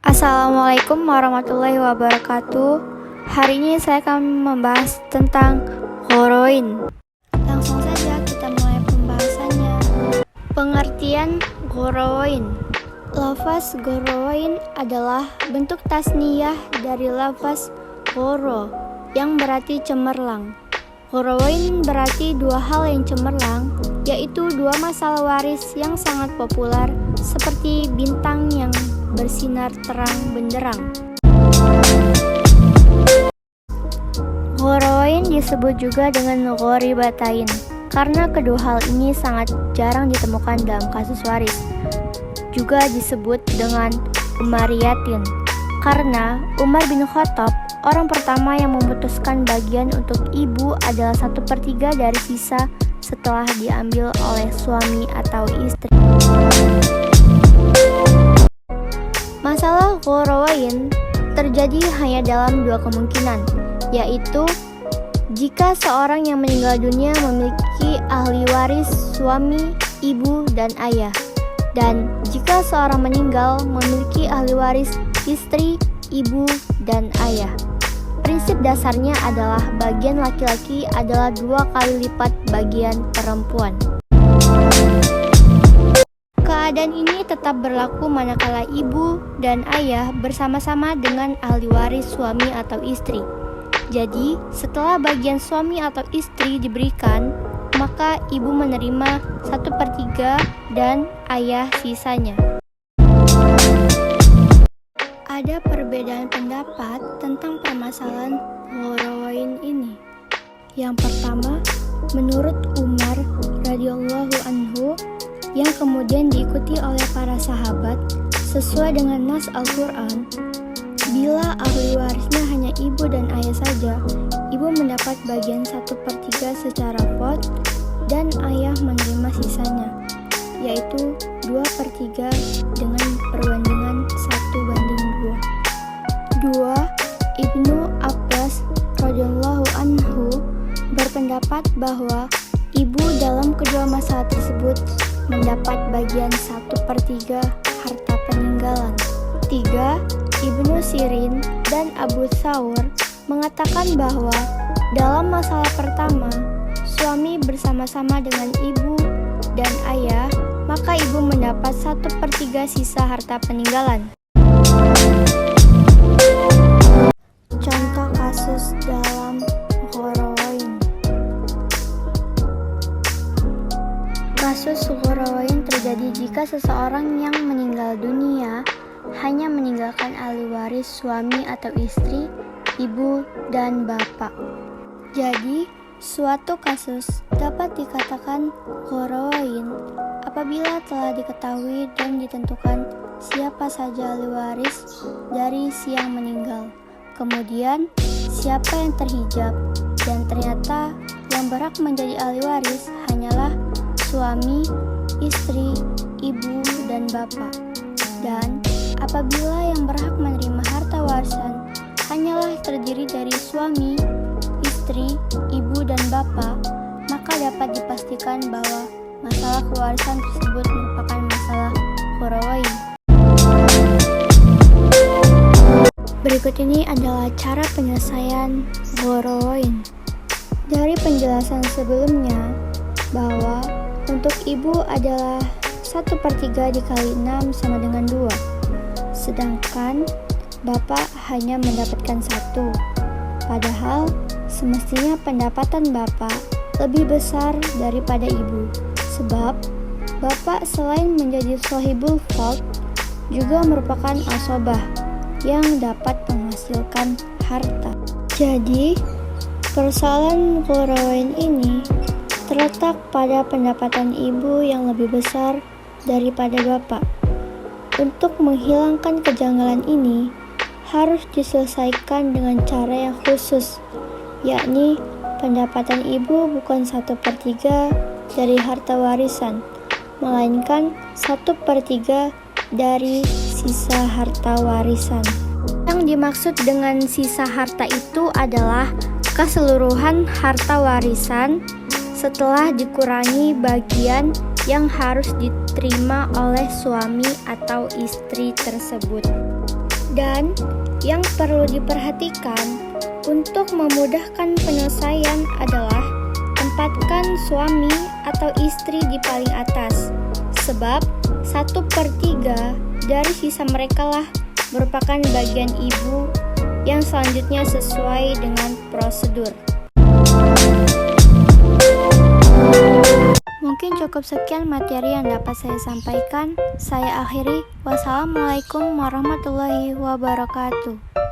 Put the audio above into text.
Assalamualaikum warahmatullahi wabarakatuh. Hari ini saya akan membahas tentang ghoroin. Langsung saja kita mulai pembahasannya. Pengertian ghoroin. Lafaz ghoroin adalah bentuk tasniyah dari lafaz ghoro yang berarti cemerlang. Ghoroin berarti dua hal yang cemerlang, yaitu dua masalah waris yang sangat populer seperti bintang yang bersinar terang benderang. Ghoroin disebut juga dengan ghoribatain karena kedua hal ini sangat jarang ditemukan dalam kasus waris. Juga disebut dengan umariyatin karena Umar bin Khattab, orang pertama yang memutuskan bagian untuk ibu adalah 1/3 dari sisa setelah diambil oleh suami atau istri. Masalah ghoroin terjadi hanya dalam dua kemungkinan, yaitu jika seorang yang meninggal dunia memiliki ahli waris suami, ibu, dan ayah, dan jika seorang meninggal memiliki ahli waris istri, ibu, dan ayah. Prinsip dasarnya adalah bagian laki-laki adalah 2 kali lipat bagian perempuan. Keadaan ini tetap berlaku manakala ibu dan ayah bersama-sama dengan ahli waris suami atau istri. Jadi, setelah bagian suami atau istri diberikan, maka ibu menerima 1/3 dan ayah sisanya. Ada perbedaan pendapat tentang permasalahan ghoroin ini. Yang pertama, menurut Umar radhiyallahu anhu, yang kemudian diikuti oleh para sahabat sesuai dengan nas Al-Quran, bila ahli warisnya hanya ibu dan ayah saja, ibu mendapat bagian 1/3 secara pot dan ayah menerima sisanya, yaitu 2/3 dengan perbandingan 1:2. 2. Ibnu Abbas radhiyallahu anhu berpendapat bahwa ibu dalam kedua masalah tersebut mendapat bagian 1/3 harta peninggalan. 3. Ibnu Sirin dan Abu Thawr mengatakan bahwa dalam masalah pertama, suami bersama-sama dengan ibu dan ayah, maka ibu mendapat 1/3 sisa harta peninggalan. Contoh kasus dalam ghoroin. Kasus ghoroin terjadi jika seseorang yang meninggal dunia hanya meninggalkan ahli waris suami atau istri, ibu, dan bapak. Jadi, suatu kasus dapat dikatakan ghoroin apabila telah diketahui dan ditentukan siapa saja ahli waris dari si yang meninggal. Kemudian, siapa yang terhijab, dan ternyata yang berhak menjadi ahli waris hanyalah suami, istri, ibu, dan bapak. Dan apabila yang berhak menerima harta warisan hanyalah terdiri dari suami, istri, ibu, dan bapak, maka dapat dipastikan bahwa masalah kewarisan tersebut merupakan masalah ghoroin. Berikut ini adalah cara penyelesaian ghoroin. Dari penjelasan sebelumnya bahwa untuk ibu adalah 1/3 dikali 6 sama dengan 2, sedangkan bapak hanya mendapatkan 1. Padahal semestinya pendapatan bapak lebih besar daripada ibu, sebab bapak selain menjadi shahibul fard juga merupakan asobah yang dapat menghasilkan harta. Jadi, persoalan ghoroin ini terletak pada pendapatan ibu yang lebih besar daripada bapak. Untuk menghilangkan kejanggalan ini harus diselesaikan dengan cara yang khusus, yakni pendapatan ibu bukan 1/3 dari harta warisan, melainkan 1/3 dari sisa harta warisan. Yang dimaksud dengan sisa harta itu adalah keseluruhan harta warisan setelah dikurangi bagian yang harus diterima oleh suami atau istri tersebut. Dan yang perlu diperhatikan untuk memudahkan penyelesaian adalah tempatkan suami atau istri di paling atas, sebab 1/3 dari sisa mereka lah merupakan bagian ibu yang selanjutnya sesuai dengan prosedur. Mungkin cukup sekian materi yang dapat saya sampaikan. Saya akhiri. Wassalamualaikum warahmatullahi wabarakatuh.